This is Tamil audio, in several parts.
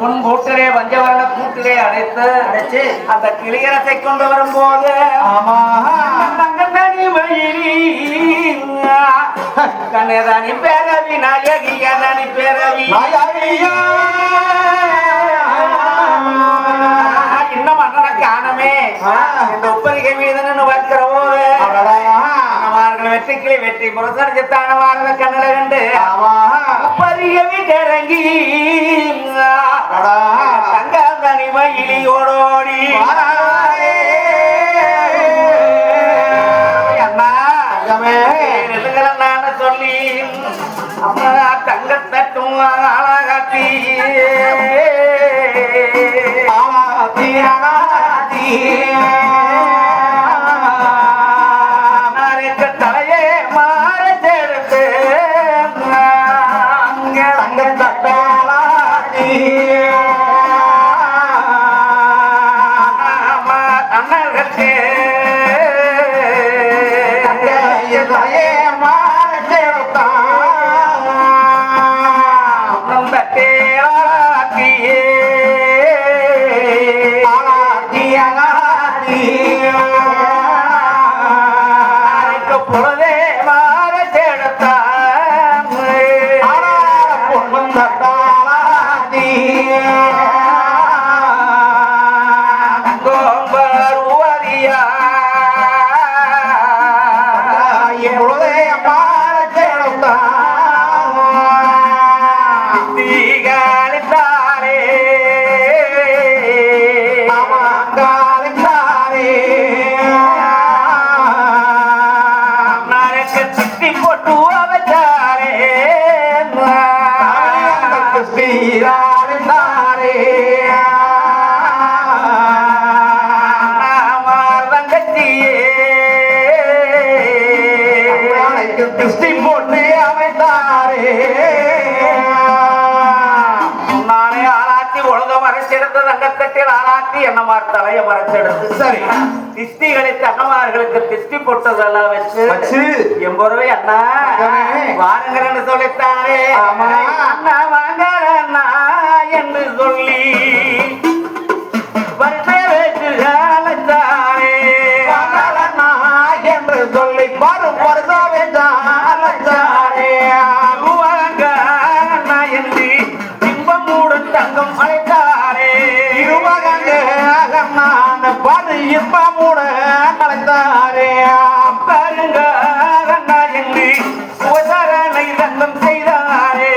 உன் கூட்டிலே பஞ்சவரண கூட்டிலே அடைத்து அந்த கிளியரசை கொண்டு வரும்போது கண்ணதானி பேரவி நாயகியானி பேரவி இன்னும் அண்ணனை காணமே இந்த உப்பரிகை மீது வைக்கிற போது வெற்றிக்கிளி வெற்றி புரசரித்தானவார்கள் கண்ணல கண்டு உப்பரிகை இறங்கி தங்க தனிமையிலி ஓடோடி அண்ணா நான் சொல்லி அம்மா தங்கத்தட்டும் ஆளாகாத்தி தலையே மாற சேர்த்து தங்கத்தட்டாளாதி அண்ணர்களுக்கு தலையே மாற சேர்த்தான் தேளாத்தியே பொழுதே மாற சேர்த்தான் பொண்ணும் தட்டாளாதி கோம்பருவதியா பொழுதே மாற சேர்த்தான் தீகாலித்தாரே காலித்தாரே சித்தி போட்டு வச்சாரே ஸ்ரீராரிந்தாரே தங்கச்சியே திருஷ்டி போட்டு அமைத்தாரே நானே ஆராய்ச்சி ஒழுங்க மறைச்செடுத்து தங்கத்தட்டில் ஆராய்ச்சி என்ன தலையை மறைச்செடுத்து சரி திஷ்டிகளை தகமார்களுக்கு திஷ்டி போட்டதெல்லாம் வச்சு 80 ரூபாய் அண்ணா வாங்குறேன்னு சொல்லித்தானே அண்ணா வாங்குறேன்னா என்று சொல்லி அழைத்தாரே என்று சொல்லி வரும் வருதாரே என்று இன்பமூடு தங்கம் அழைத்தாரே இருவகங்க நான் பது இன்பமூட அழைத்தாரே பாருங்க என்று உபசரணை தங்கம் செய்தாரே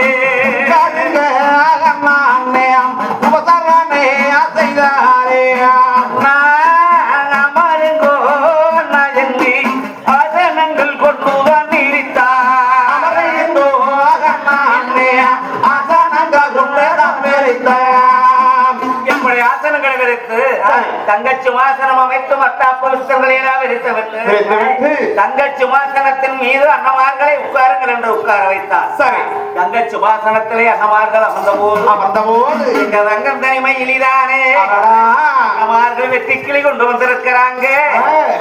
பாருங்க உபசரணை செய்தாரே அமருங்கோ என்று ஆசனங்கள் கொண்டு நீடித்தார் ஆசனங்கள் கொண்டு எப்படி ஆசனங்களை விரித்து தங்கச்சி வாசனம் அமைத்து மத்தாப்பொருத்தங்களை எல்லாம் விரித்து தங்கச்சி வாசனத்தின் மீது அன்னமார்களை உட்காருங்கள் என்று உட்கார வைத்தார் சரி தங்கச்சி வாசனத்திலே அன்னமார்கள் அமர்ந்தபோது எங்க தங்கம் தனிமை இலிதானே அன்னமார்கள் வெற்றி கிளி கொண்டு வந்திருக்கிறாங்க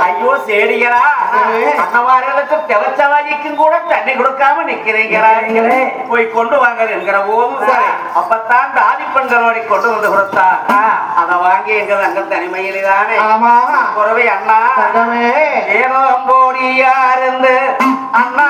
ஐயோ சேடிகளா அன்னமார்களுக்கு தெவச்சவாதிக்கும் கூட தண்ணி கொடுக்காம நிக்கிறீங்களே போய் கொண்டு வாங்க என்கிற போது அப்பத்தான் தாதி பெண்களோட கொண்டு வந்து கொடுத்தார் அதை வாங்கி எங்க தங்கம் தனிமையில்தானே குறவை அண்ணா ஏதோ போடியா இருந்து அண்ணா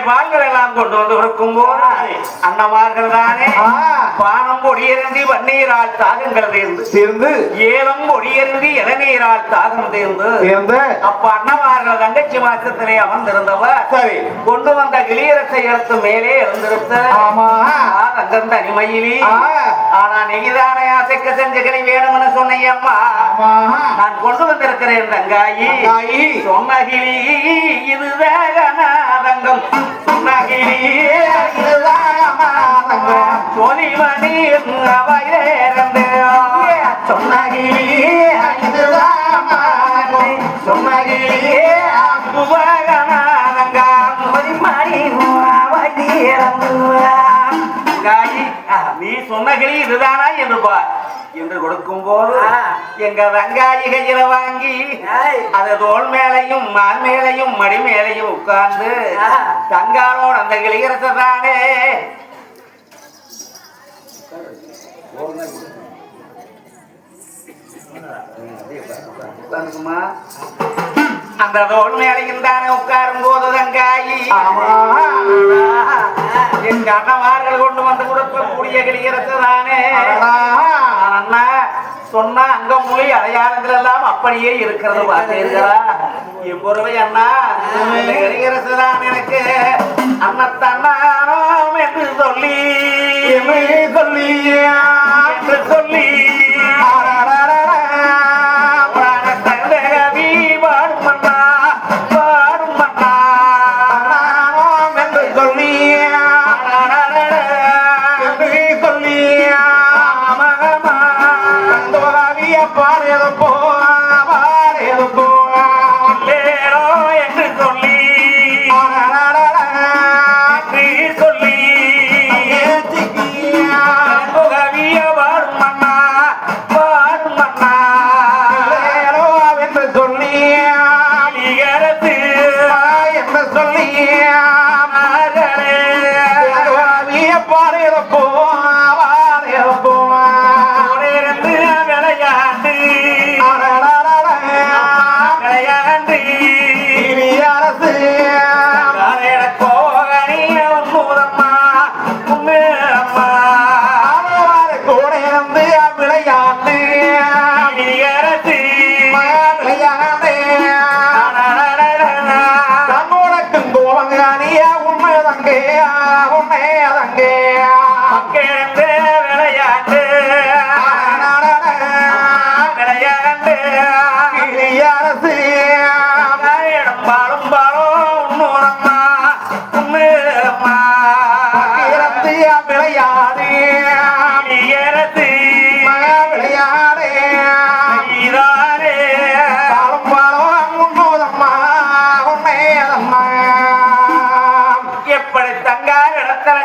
பால்கள் எல்லாம் கொண்டு வந்து கொடுக்கும் போது அன்னமார்கள் தானே பானம் பொடியருந்தி வன்னீரால் தாகங்கள் தீர்ந்து ஏலம் பொடியருந்தி இளநீரால் தாகம் தீர்ந்து அப்ப அன்னமார்கள் தங்கச்சி மாசத்திலே அமர்ந்திருந்தவர் சரி கொண்டு வந்த கிளியரசை எடுத்து மேலே எழுந்திருத்த தங்கம் தனிமையிலே ஆனா நீதானே ஆசைக்கு செஞ்சுகளை வேணும்னு சொன்னையம்மா நான் கொண்டு வந்திருக்கிறேன் தங்காயி சொன்னகிளி இதுதான் தங்கம் சொன்னகிளி சொலிமணி அவையிலிருந்து சொன்னகிளி இதுதான் சொன்னகிளி நீ சொன்னகிளி இதுதானா என்று பார் என்று கொடுக்கும் போது எங்க வெங்காய கையில வாங்கி அது தோல் மேலையும் மால் மேலையும் மடி மேலையும் உட்கார்ந்து தங்காலோட அந்த கிளியரச தானே அந்த தோல் மேலையும் தானே உட்காரும் போது தங்காயி எங்க அண்ணமார்கள் கொண்டு வந்து கொடுக்கக்கூடிய கிளியரசு தானே அண்ணா சொன்னா அங்க மொழி அடையாளங்கள் எல்லாம் அப்படியே இருக்கிறது பார்த்தீர்களா என் பொறுவை அண்ணா கிளியரசு தான் எனக்கு அண்ணத்தண்ணானோம் என்று சொல்லி என்று சொல்லி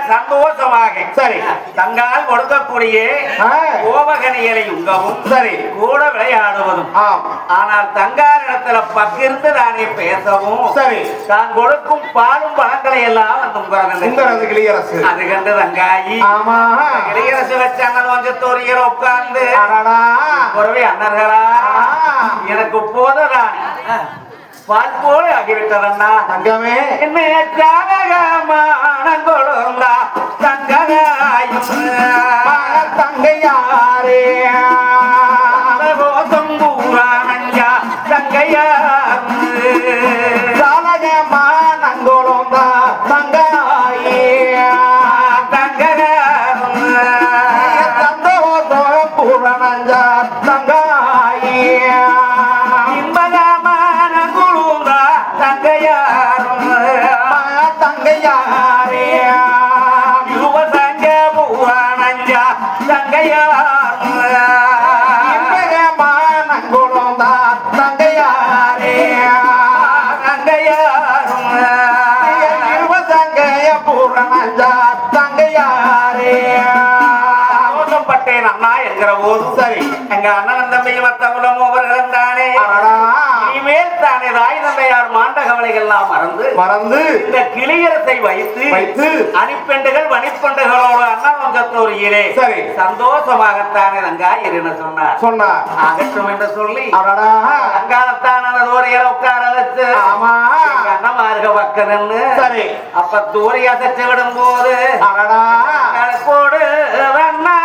சந்தோஷமாக சரி தங்கால் கொடுக்கக்கூடிய கோபகனியலை உங்கவும் சரி கூட விளையாடுவதும் ஆனால் தங்கால் இடத்துல பகிர்ந்து தானே பேசவும் சரி தான் கொடுக்கும் பாலும் பழங்களை எல்லாம் வந்து கிளியரசு அது கண்டு தங்காயி கிளியரசு வச்ச அண்ணன் கொஞ்சம் தோறியர் உட்கார்ந்து பொறுவை அண்ணர்களா எனக்கு போதுதான் பால் போல ஆகிவிட்டதண்ணா தங்கமே என்ன ஜானகமான கொடுந்தா தங்காயும் தங்கையாரே சம்பூரானஞ்சா தங்கையார் ஜானகமான கொடுந்தா தங்காயே தங்கையார் சந்தோஷம் பூரணஞ்சா தங்காயே சரி எங்க அண்ணன் தம்பியும் மத்தவங்களும் ஒவ்வொருவரும் தானே இனிமேல் தானே தாய் தந்தையார் மாண்ட கவலைகள் எல்லாம் மறந்து இந்த கிளியரசை வைத்து அணிப்பெண்டுகள் வணிப்பெண்டுகளோடு அண்ணன் வந்தத்தோரியிலே சரி சந்தோஷமாகத்தானே தங்காயிரு சொன்னார் ஆகட்டும் என்று சொல்லி அங்காலத்தான உட்கார வச்சு அண்ணமார் மார்க பக்கன்னு சரி அப்ப தூரி அசைச்சு விடும் போது அடடா போடு வண்ணா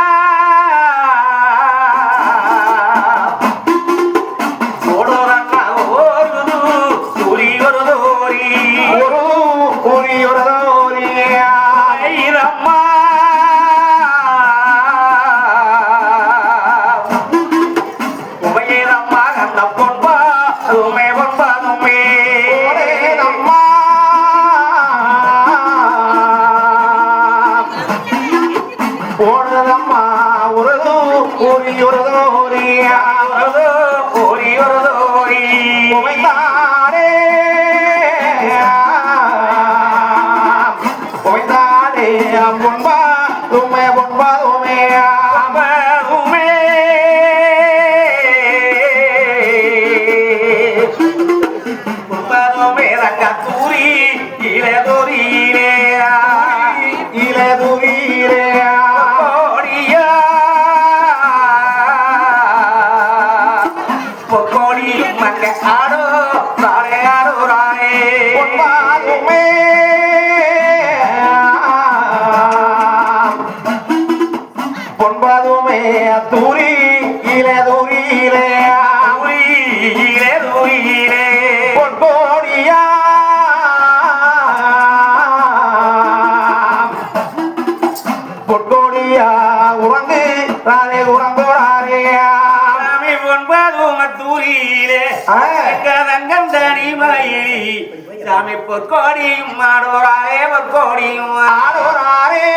சாமி பொற்கோடியும் ஆடோராரே பொற்கோடியும் ஆடோராரே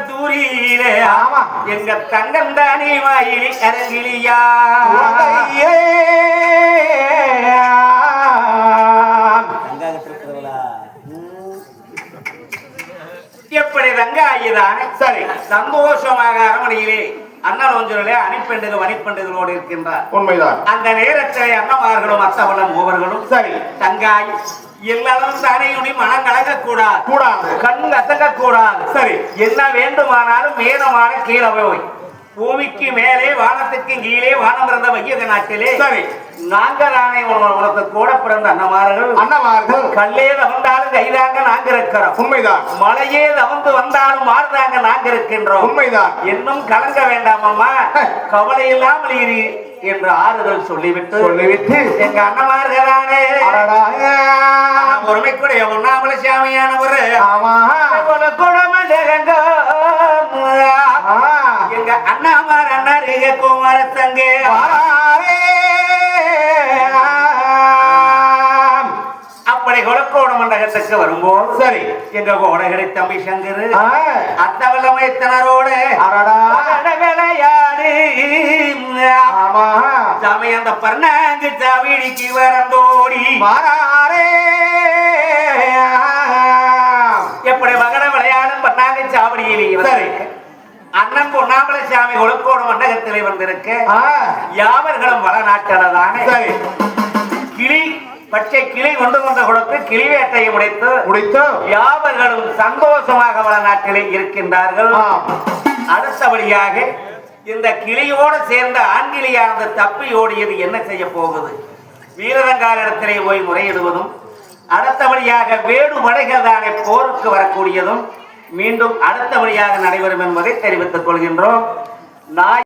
தூரியிலே ஆமா எங்க தங்கம் தானே மயிலி அரங்கிலியா எப்படி ரங்காயிதானே சரி சந்தோஷமாக அரமனையிலே அண்ணனோஞ்சலே அணிப்பெண்டுகள் வணிப்பெண்டுகளோடு இருக்கின்றார் உண்மைதான் அந்த நேரத்தில் அண்ணமார்களும் அத்தவளும் மூவர்களும் சரி தங்காய் எல்லாரும் தானேயுனி மனம் கலங்க கூடாது கண் கசங்க கூடாது சரி என்ன வேண்டுமானாலும் மேதமான கீழே போய் பூமிக்கு மேலே வானத்துக்கு கீழே வானம் பிறந்த வையக நாட்டிலே சரி நாங்க தானே உனக்கு கூட பிறந்த அண்ணமார்கள் கல்லே தவந்தாலும் கைதாங்க நாங்க இருக்கிறோம் உண்மைதான் மலையே தவந்து வந்தாலும் மாறுதாங்க நாங்க இருக்கின்றோம் உண்மைதான் இன்னும் கலங்க வேண்டாம் அம்மா கவலை இல்லாமல் இரு என்று ஆறுதல் சொல்லிவிட்டு எங்க அண்ணமார்களானே ஒருமைக்குடைய உண்ணாமலை சாமியானவர் எங்க அண்ணாமார் அண்ணாரிக குமார தங்கே அப்படி கொலக்கோட மண்டகத்துக்கு வரும்போது சரி எங்க கோடகரை தம்பி சங்கரு அத்தவல்லமைத்தனரோடு விளையாடு சாமி அந்த பர்ணாங்கு சாவிடிக்கு வரந்தோடி எப்படி மகன விளையாடும் பர்ணாங்கு சாவடியிலே சரி அண்ணன் பொன்னாமலை சாமி கொலக்கோட மண்டகத்திலே வந்திருக்க யாவர்களும் வளநாட்டதானே சரி கிளி பச்சை கிளி கொண்டு வந்த கொடுத்து கிளி வேட்டையை முடித்து யாவர்களும் சந்தோஷமாக வளநாட்டிலே இருக்கின்றார்கள் அடுத்தபடியாக இந்த கிளியோடு சேர்ந்த ஆண்கிளியானது தப்பி ஓடியது என்ன செய்ய போகுது வீரரங்காரிடத்திலே போய் முறையிடுவதும் அடுத்தபடியாக வேடு மடைகள் தானே போருக்கு வரக்கூடியதும் மீண்டும் அடுத்தபடியாக நடைபெறும் என்பதை தெரிவித்துக் கொள்கின்றோம்.